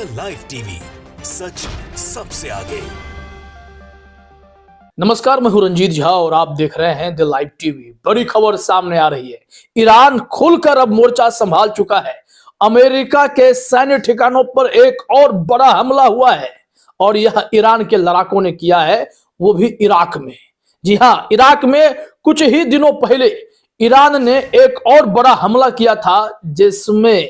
Live TV, सच सबसे आगे। नमस्कार, मैं हूं रंजीत झा और आप देख रहे हैं द लाइव टीवी। बड़ी खबर सामने आ रही है। ईरान खुलकर अब मोर्चा संभाल चुका है। अमेरिका के सैन्य ठिकानों पर एक और बड़ा हमला हुआ है और यह ईरान के लड़ाकों ने किया है, वो भी इराक में। जी हां, इराक में कुछ ही दिनों पहले ईरान ने एक और बड़ा हमला किया था जिसमें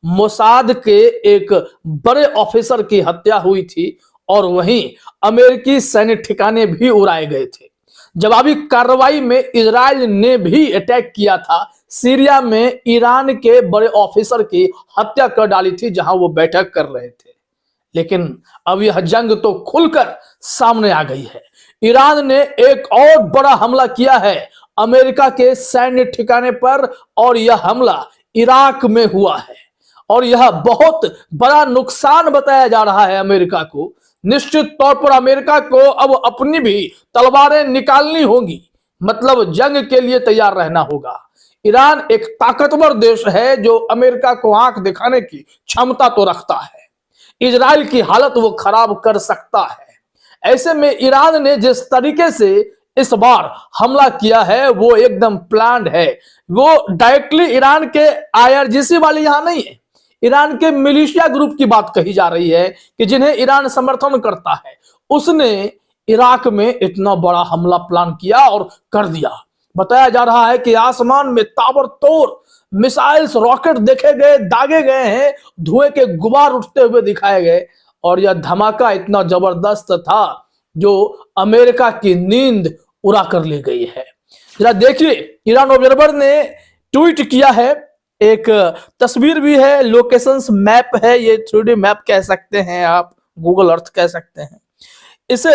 मोसाद के एक बड़े ऑफिसर की हत्या हुई थी और वहीं अमेरिकी सैन्य ठिकाने भी उड़ाए गए थे। जवाबी कार्रवाई में इजराइल ने भी अटैक किया था। सीरिया में ईरान के बड़े ऑफिसर की हत्या कर डाली थी जहां वो बैठक कर रहे थे। लेकिन अब यह जंग तो खुलकर सामने आ गई है। ईरान ने एक और बड़ा हमला किया है अमेरिका के सैन्य ठिकाने पर और यह हमला इराक में हुआ है और यह बहुत बड़ा नुकसान बताया जा रहा है अमेरिका को। निश्चित तौर पर अमेरिका को अब अपनी भी तलवारें निकालनी होंगी, मतलब जंग के लिए तैयार रहना होगा। ईरान एक ताकतवर देश है जो अमेरिका को आंख दिखाने की क्षमता तो रखता है। इजराइल की हालत वो खराब कर सकता है। ऐसे में ईरान ने जिस तरीके से इस बार हमला किया है वो एकदम प्लान्ड है। वो डायरेक्टली ईरान के आईआरजीसी वाले यहां नहीं है, ईरान के मिलिशिया ग्रुप की बात कही जा रही है कि जिन्हें ईरान समर्थन करता है, उसने इराक में इतना बड़ा हमला प्लान किया और कर दिया। बताया जा रहा है कि आसमान में ताबड़तोड़ मिसाइल्स, रॉकेट देखे गए, दागे गए हैं, धुएं के गुबार उठते हुए दिखाए गए और यह धमाका इतना जबरदस्त था जो अमेरिका की नींद उड़ा कर ले गई है। जरा देखिए, ईरान ऑब्जर्वर ने ट्वीट किया है, एक तस्वीर भी है, लोकेशंस मैप है, ये 3D मैप कह सकते हैं आप, गूगल अर्थ कह सकते हैं। इसे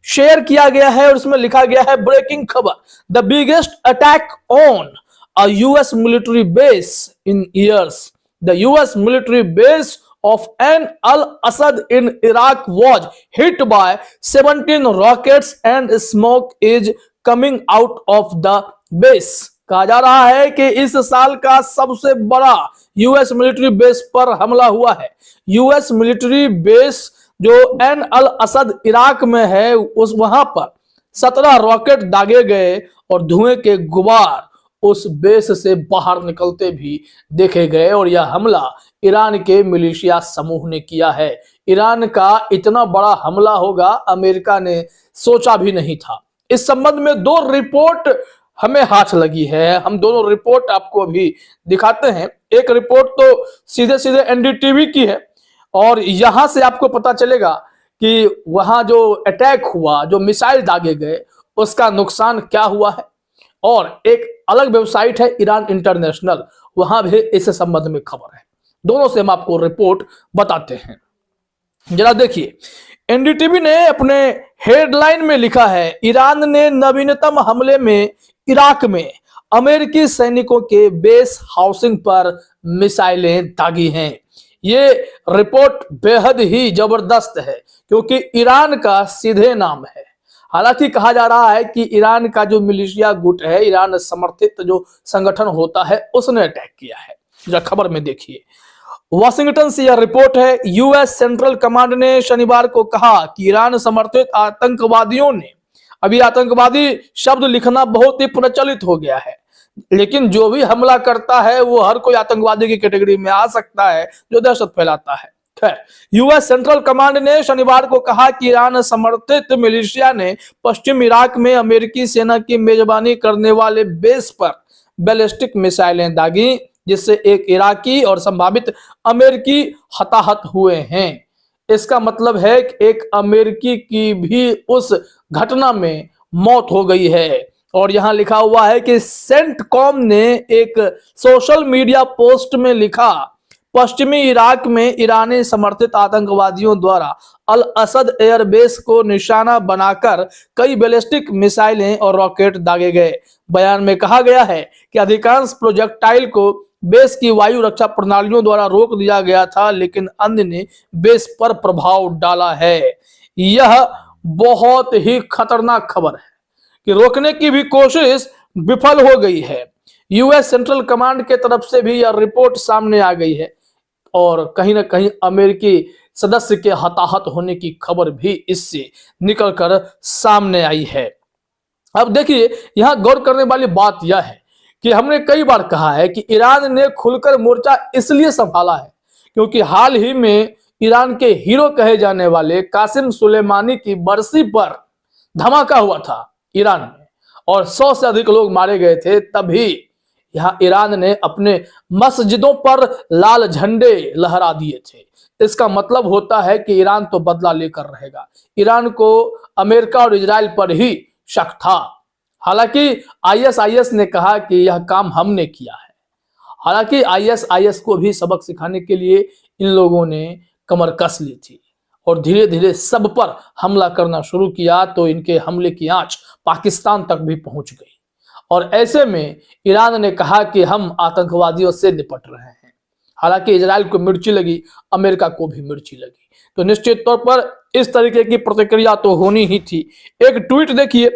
शेयर किया गया है और इसमें लिखा गया है ब्रेकिंग खबर, the biggest attack on a US military base in years, the US military base of al-Assad in Iraq was hit by 17 rockets and smoke is coming out of the base। कहा जा रहा है कि इस साल का सबसे बड़ा यूएस मिलिट्री बेस पर हमला हुआ है। यूएस मिलिट्री बेस जो एन अल असद इराक में है, उस वहां पर 17 रॉकेट दागे गए और धुएं के गुबार उस बेस से बाहर निकलते भी देखे गए और यह हमला ईरान के मिलिशिया समूह ने किया है। ईरान का इतना बड़ा हमला होगा अमेरिका ने सोचा भी नहीं था। इस संबंध में 2 रिपोर्ट हमें हाथ लगी है, हम दोनों रिपोर्ट आपको अभी दिखाते हैं। एक रिपोर्ट तो सीधे सीधे एनडीटीवी की है और यहां से आपको पता चलेगा कि वहां जो अटैक हुआ, जो मिसाइल दागे गए, उसका नुकसान क्या हुआ है। और एक अलग वेबसाइट है ईरान इंटरनेशनल, वहां भी इस संबंध में खबर है। दोनों से हम आपको रिपोर्ट बताते हैं। जरा देखिए, एनडीटीवी ने अपने हेडलाइन में लिखा है, ईरान ने नवीनतम हमले में इराक में अमेरिकी सैनिकों के बेस हाउसिंग पर मिसाइलें दागी हैं। ये रिपोर्ट बेहद ही जबरदस्त है क्योंकि ईरान का सीधे नाम है। हालांकि कहा जा रहा है कि ईरान का जो मिलिशिया गुट है, ईरान समर्थित जो संगठन होता है, उसने अटैक किया है। जरा खबर में देखिए, वॉशिंगटन से यह रिपोर्ट है, यूएस सेंट्रल कमांड ने शनिवार को कहा कि ईरान समर्थित आतंकवादियों ने, अभी आतंकवादी शब्द लिखना बहुत ही प्रचलित हो गया है, लेकिन जो भी हमला करता है वो हर कोई आतंकवादी की कैटेगरी में आ सकता है जो दहशत फैलाता है। यूएस सेंट्रल कमांड ने शनिवार को कहा कि ईरान समर्थित मिलिशिया ने पश्चिम इराक में अमेरिकी सेना की मेजबानी करने वाले बेस पर बैलिस्टिक मिसाइलें दागी, जिससे एक इराकी और संभावित अमेरिकी हताहत हुए हैं। इसका मतलब है कि एक अमेरिकी की भी उस घटना में मौत हो गई है। और यहां लिखा हुआ है कि सेंटकॉम ने एक सोशल मीडिया पोस्ट में लिखा, पश्चिमी इराक में ईरानी समर्थित आतंकवादियों द्वारा अल असद एयरबेस को निशाना बनाकर कई बैलिस्टिक मिसाइलें और रॉकेट दागे गए। बयान में कहा गया है कि अधिकांश प्रोजेक्टाइल को बेस की वायु रक्षा प्रणालियों द्वारा रोक दिया गया था, लेकिन अन्य ने बेस पर प्रभाव डाला है। यह बहुत ही खतरनाक खबर है कि रोकने की भी कोशिश विफल हो गई है। यूएस सेंट्रल कमांड के तरफ से भी यह रिपोर्ट सामने आ गई है और कहीं ना कहीं अमेरिकी सदस्य के हताहत होने की खबर भी इससे निकलकर सामने आई है। अब देखिए, यहां गौर करने वाली बात यह है कि हमने कई बार कहा है कि ईरान ने खुलकर मोर्चा इसलिए संभाला है क्योंकि हाल ही में ईरान के हीरो कहे जाने वाले कासिम सुलेमानी की बरसी पर धमाका हुआ था ईरान में और 100 से अधिक लोग मारे गए थे। तभी यहां ईरान ने अपने मस्जिदों पर लाल झंडे लहरा दिए थे। इसका मतलब होता है कि ईरान तो बदला लेकर रहेगा। ईरान को अमेरिका और इजराइल पर ही शक था। हालांकि आईएसआईएस ने कहा कि यह काम हमने किया है। हालांकि आईएसआईएस को भी सबक सिखाने के लिए इन लोगों ने कमर कस ली थी और धीरे धीरे सब पर हमला करना शुरू किया तो इनके हमले की आंच पाकिस्तान तक भी पहुंच गई और ऐसे में ईरान ने कहा कि हम आतंकवादियों से निपट रहे हैं। हालांकि इजराइल को मिर्ची लगी, अमेरिका को भी मिर्ची लगी, तो निश्चित तौर पर इस तरीके की प्रतिक्रिया तो होनी ही थी। एक ट्वीट देखिए,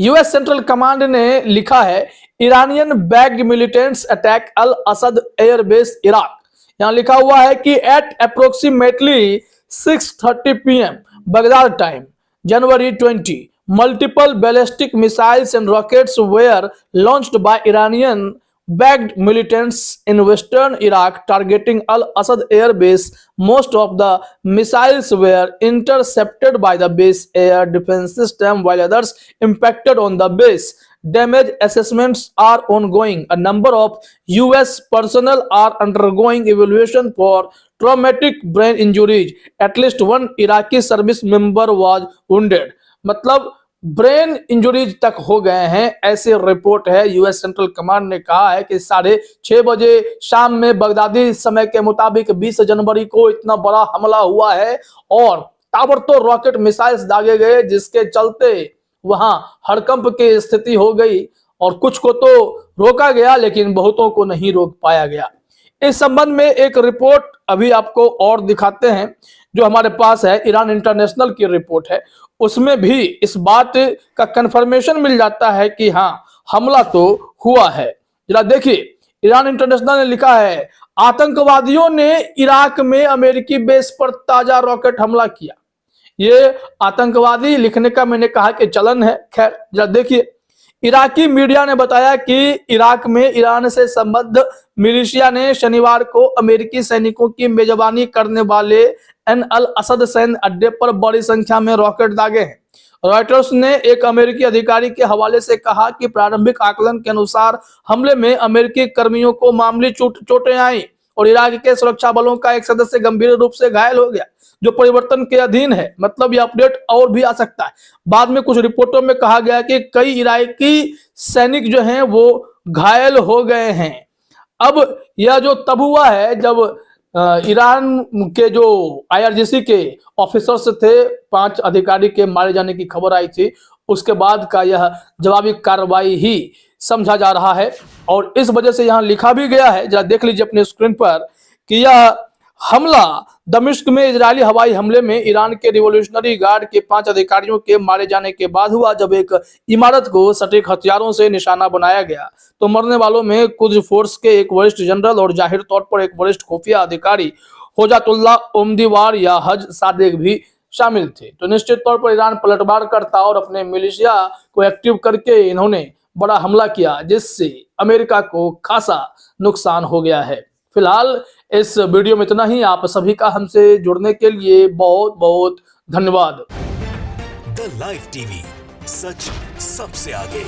यूएस सेंट्रल कमांड ने लिखा है, Iranian backed militants attack Al Asad airbase Iraq. यहां लिखा हुआ है कि at approximately 6:30 PM Baghdad time January 20 multiple ballistic missiles and rockets were launched by Iranian backed militants in western Iraq targeting Al-Assad air base. Most of the missiles were intercepted by the base air defense system while others impacted on the base. Damage assessments are ongoing. A number of US personnel are undergoing evaluation for traumatic brain injuries. At least one Iraqi service member was wounded. मतलब brain injuries तक हो गए हैं, ऐसे report है। US central command ने कहा है कि 6:30 बजे शाम में बगदादी समय के मुताबिक 20 जनवरी को इतना बड़ा हमला हुआ है और ताबड़तोड़ रॉकेट मिसाइल्स दागे गए जिसके चलते वहां हड़कंप की स्थिति हो गई और कुछ को तो रोका गया लेकिन बहुतों को नहीं रोक पाया गया। इस संबंध में एक रिपोर्ट अभी आपको और दिखाते हैं जो हमारे पास है, ईरान इंटरनेशनल की रिपोर्ट है। उसमें भी इस बात का कंफर्मेशन मिल जाता है कि हाँ, हमला तो हुआ है। जरा देखिए, ईरान इंटरनेशनल ने लिखा है, आतंकवादियों ने इराक में अमेरिकी बेस पर ताजा रॉकेट हमला किया। ये आतंकवादी लिखने का मैंने कहा कि चलन है। खैर, जरा देखिए, इराकी मीडिया ने बताया कि इराक में ईरान से संबद्ध मिलिशिया ने शनिवार को अमेरिकी सैनिकों की मेजबानी करने वाले अल असद सैन्य अड्डे पर बड़ी संख्या में रॉकेट दागे हैं। रॉयटर्स ने एक अमेरिकी अधिकारी के हवाले से कहा कि प्रारंभिक आकलन के अनुसार हमले में अमेरिकी कर्मियों को मामूली चोटें आई और इराक के सुरक्षा बलों का एक सदस्य गंभीर रूप से घायल हो गया जो परिवर्तन के अधीन है। मतलब ये अपडेट और भी आ सकता है। बाद में कुछ रिपोर्टों में कहा गया कि कई इराकी सैनिक जो हैं वो घायल हो गए हैं। अब यह जो तब हुआ है जब ईरान के जो आईआरजीसी के ऑफिसर्स थे, 5 अधिकारी के मारे जाने की खबर आई थी, उसके बाद का यह जवाबी कार्रवाई ही समझा जा रहा है और इस वजह से यहां लिखा भी गया है, जरा देख लीजिए अपने स्क्रीन पर, कि यह हमला दमिश्क में इजरायली हवाई हमले में ईरान के रिवॉल्यूशनरी गार्ड के 5 अधिकारियों के मारे जाने के बाद हुआ। जब एक इमारत को सटीक हथियारों से निशाना बनाया गया तो मरने वालों में कुछ फोर्स के एक वरिष्ठ जनरल और जाहिर तौर पर एक वरिष्ठ खुफिया अधिकारी होजातुल्ला उम्दीवार या हज सादेक भी शामिल थे। तो निश्चित तौर पर ईरान पलटवार करता और अपने मिलिशिया को एक्टिव करके इन्होंने बड़ा हमला किया जिससे अमेरिका को खासा नुकसान हो गया है। फिलहाल इस वीडियो में इतना ही। आप सभी का हमसे जुड़ने के लिए बहुत बहुत धन्यवाद। द लाइव टीवी, सच सबसे आगे।